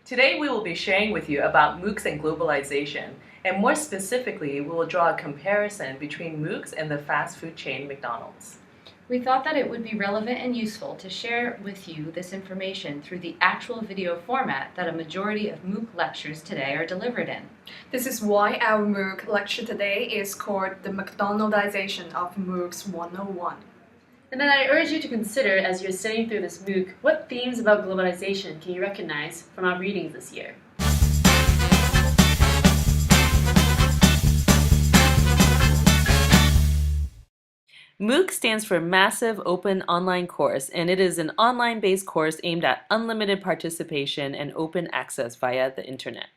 Today we will be sharing with you about MOOCs and globalization, and more specifically, we will draw a comparison between MOOCs and the fast food chain McDonald's. We thought that it would be relevant and useful to share with you this information through the actual video format that a majority of MOOC lectures today are delivered in. This is why our MOOC lecture today is called the McDonaldization of Moocs 101. And then I urge you to consider, as you're studying through this MOOC, what themes about globalization can you recognize from our readings this year? MOOC stands for Massive Open Online Course, and it is an online-based course aimed at unlimited participation and open access via the internet.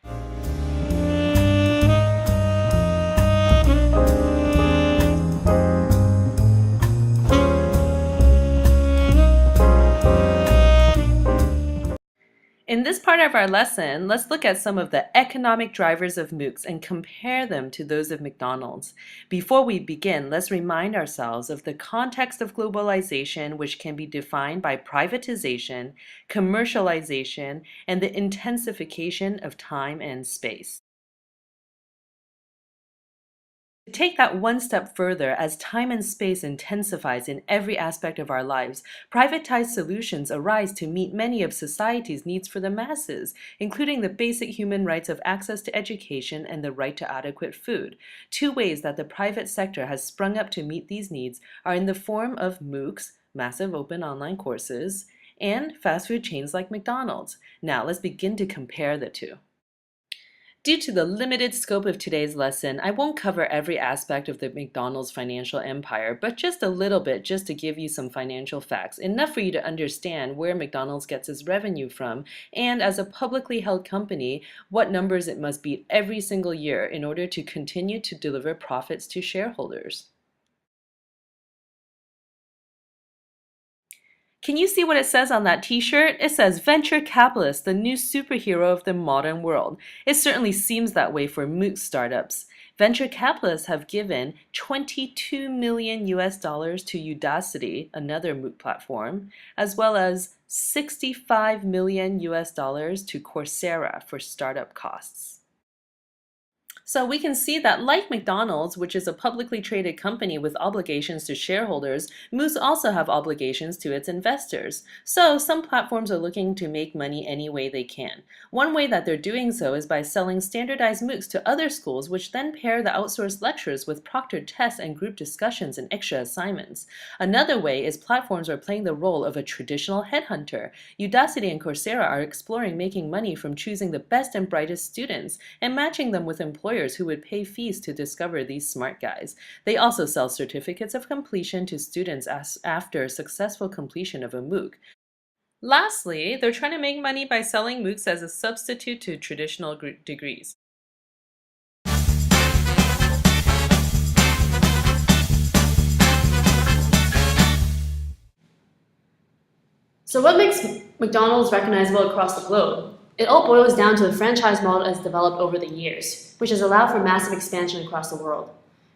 In this part of our lesson, let's look at some of the economic drivers of MOOCs and compare them to those of McDonald's. Before we begin, let's remind ourselves of the context of globalization, which can be defined by privatization, commercialization, and the intensification of time and space. To take that one step further, as time and space intensifies in every aspect of our lives, privatized solutions arise to meet many of society's needs for the masses, including the basic human rights of access to education and the right to adequate food. Two ways that the private sector has sprung up to meet these needs are in the form of MOOCs, massive open online courses, and fast food chains like McDonald's. Now, let's begin to compare the two. Due to the limited scope of today's lesson, I won't cover every aspect of the McDonald's financial empire, but just a little bit just to give you some financial facts, enough for you to understand where McDonald's gets its revenue from, and as a publicly held company, what numbers it must beat every single year in order to continue to deliver profits to shareholders. Can you see what it says on that t-shirt? It says venture capitalist, the new superhero of the modern world. It certainly seems that way for MOOC startups. Venture capitalists have given $22 million to Udacity, another MOOC platform, as well as $65 million to Coursera for startup costs. So we can see that like McDonald's, which is a publicly traded company with obligations to shareholders, MOOCs also have obligations to its investors. So some platforms are looking to make money any way they can. One way that they're doing so is by selling standardized MOOCs to other schools, which then pair the outsourced lectures with proctored tests and group discussions and extra assignments. Another way is platforms are playing the role of a traditional headhunter. Udacity and Coursera are exploring making money from choosing the best and brightest students and matching them with employers who would pay fees to discover these smart guys. They also sell certificates of completion to students after successful completion of a MOOC. Lastly, they're trying to make money by selling MOOCs as a substitute to traditional degrees. So what makes McDonald's recognizable across the globe? It all boils down to the franchise model as developed over the years, which has allowed for massive expansion across the world.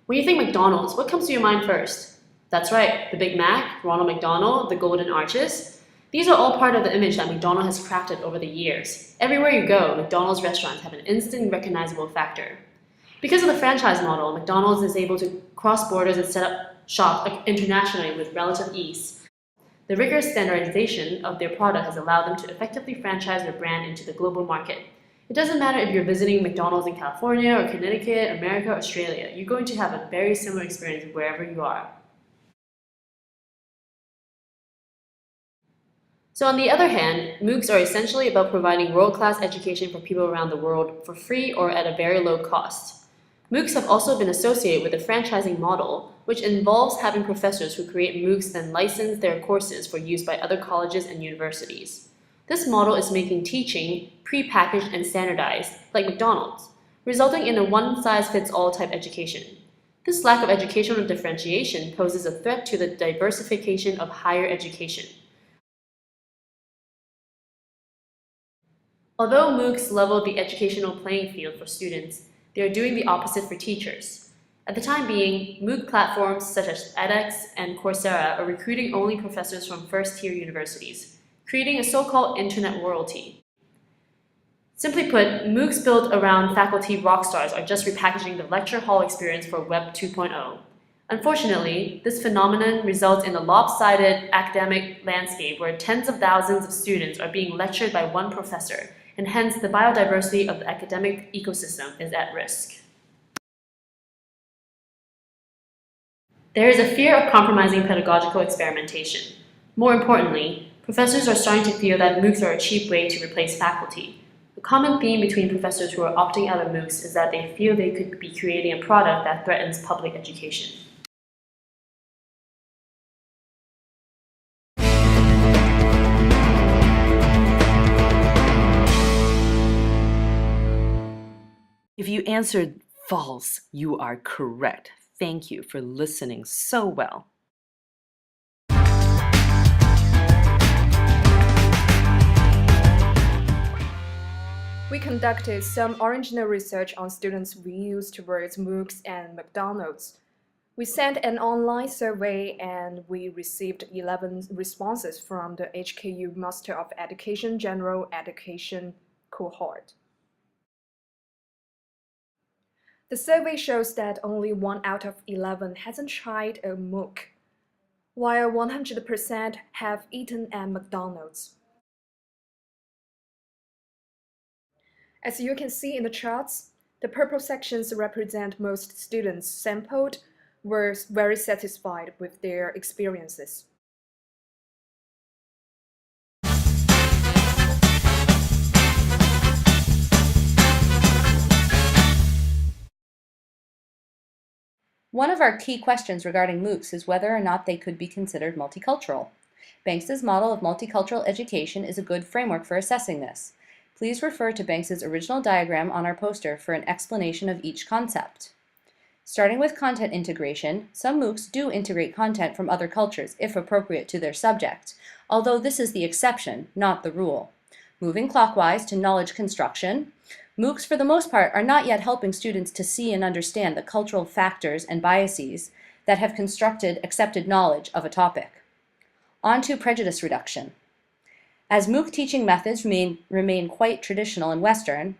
When you think McDonald's, what comes to your mind first? That's right, the Big Mac, Ronald McDonald, the Golden Arches. These are all part of the image that McDonald's has crafted over the years. Everywhere you go, McDonald's restaurants have an instant recognizable factor. Because of the franchise model, McDonald's is able to cross borders and set up shop internationally with relative ease. The rigorous standardization of their product has allowed them to effectively franchise their brand into the global market. It doesn't matter if you're visiting McDonald's in California or Connecticut, America, or Australia, you're going to have a very similar experience wherever you are. So on the other hand, MOOCs are essentially about providing world-class education for people around the world for free or at a very low cost. MOOCs have also been associated with the franchising model, which involves having professors who create MOOCs then license their courses for use by other colleges and universities. This model is making teaching pre-packaged and standardized, like McDonald's, resulting in a one-size-fits-all type education. This lack of educational differentiation poses a threat to the diversification of higher education. Although MOOCs level the educational playing field for students, they are doing the opposite for teachers. At the time being, MOOC platforms such as edX and Coursera are recruiting only professors from first-tier universities, creating a so-called internet royalty. Simply put, MOOCs built around faculty rockstars are just repackaging the lecture hall experience for Web 2.0. Unfortunately, this phenomenon results in a lopsided academic landscape where tens of thousands of students are being lectured by one professor, and hence the biodiversity of the academic ecosystem is at risk. There is a fear of compromising pedagogical experimentation. More importantly, professors are starting to feel that MOOCs are a cheap way to replace faculty. The common theme between professors who are opting out of MOOCs is that they feel they could be creating a product that threatens public education. If you answered false, you are correct. Thank you for listening so well. We conducted some original research on students' views towards MOOCs and McDonald's. We sent an online survey and we received 11 responses from the HKU Master of Education General Education cohort. The survey shows that only 1 out of 11 hasn't tried a MOOC, while 100% have eaten at McDonald's. As you can see in the charts, the purple sections represent most students sampled were very satisfied with their experiences. One of our key questions regarding MOOCs is whether or not they could be considered multicultural. Banks's model of multicultural education is a good framework for assessing this. Please refer to Banks's original diagram on our poster for an explanation of each concept. Starting with content integration, some MOOCs do integrate content from other cultures if appropriate to their subject, although this is the exception, not the rule. Moving clockwise to knowledge construction, MOOCs for the most part are not yet helping students to see and understand the cultural factors and biases that have constructed accepted knowledge of a topic. On to prejudice reduction. As MOOC teaching methods remain quite traditional and Western,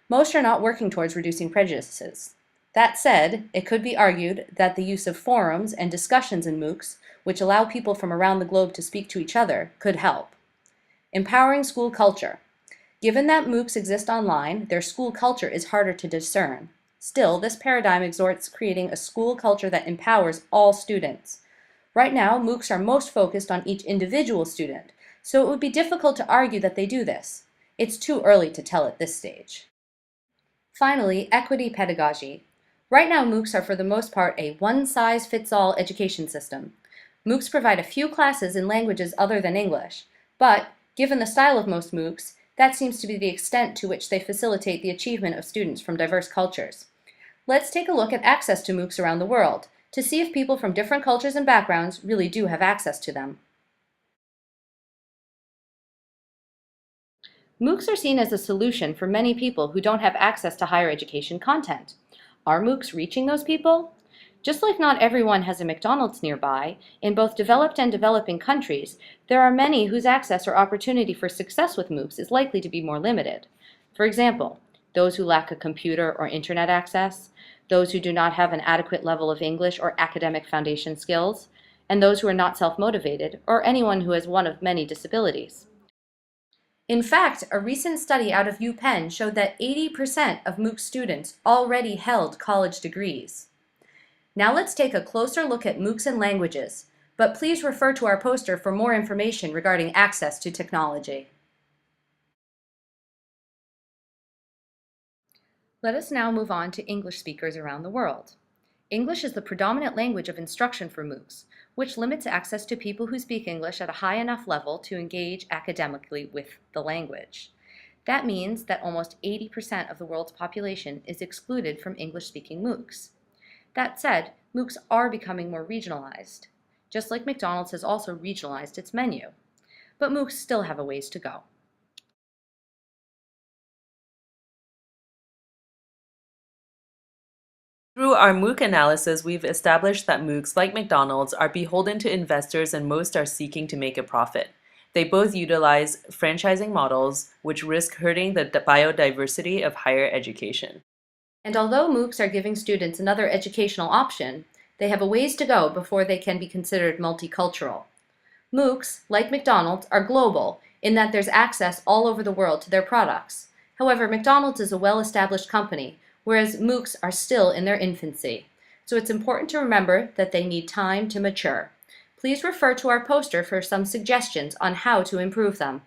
most are not working towards reducing prejudices. That said, it could be argued that the use of forums and discussions in MOOCs, which allow people from around the globe to speak to each other, could help. Empowering school culture. Given that MOOCs exist online, their school culture is harder to discern. Still, this paradigm exhorts creating a school culture that empowers all students. Right now, MOOCs are most focused on each individual student, so it would be difficult to argue that they do this. It's too early to tell at this stage. Finally, equity pedagogy. Right now, MOOCs are for the most part a one-size-fits-all education system. MOOCs provide a few classes in languages other than English, but, given the style of most MOOCs, that seems to be the extent to which they facilitate the achievement of students from diverse cultures. Let's take a look at access to MOOCs around the world, to see if people from different cultures and backgrounds really do have access to them. MOOCs are seen as a solution for many people who don't have access to higher education content. Are MOOCs reaching those people? Just like not everyone has a McDonald's nearby, in both developed and developing countries, there are many whose access or opportunity for success with MOOCs is likely to be more limited. For example, those who lack a computer or internet access, those who do not have an adequate level of English or academic foundation skills, and those who are not self-motivated, or anyone who has one of many disabilities. In fact, a recent study out of UPenn showed that 80% of MOOC students already held college degrees. Now let's take a closer look at MOOCs and languages, but please refer to our poster for more information regarding access to technology. Let us now move on to English speakers around the world. English is the predominant language of instruction for MOOCs, which limits access to people who speak English at a high enough level to engage academically with the language. That means that almost 80% of the world's population is excluded from English-speaking MOOCs. That said, MOOCs are becoming more regionalized, just like McDonald's has also regionalized its menu. But MOOCs still have a ways to go. Through our MOOC analysis, we've established that MOOCs, like McDonald's, are beholden to investors and most are seeking to make a profit. They both utilize franchising models, which risk hurting the biodiversity of higher education. And although MOOCs are giving students another educational option, they have a ways to go before they can be considered multicultural. MOOCs, like McDonald's, are global in that there's access all over the world to their products. However, McDonald's is a well-established company, whereas MOOCs are still in their infancy. So it's important to remember that they need time to mature. Please refer to our poster for some suggestions on how to improve them.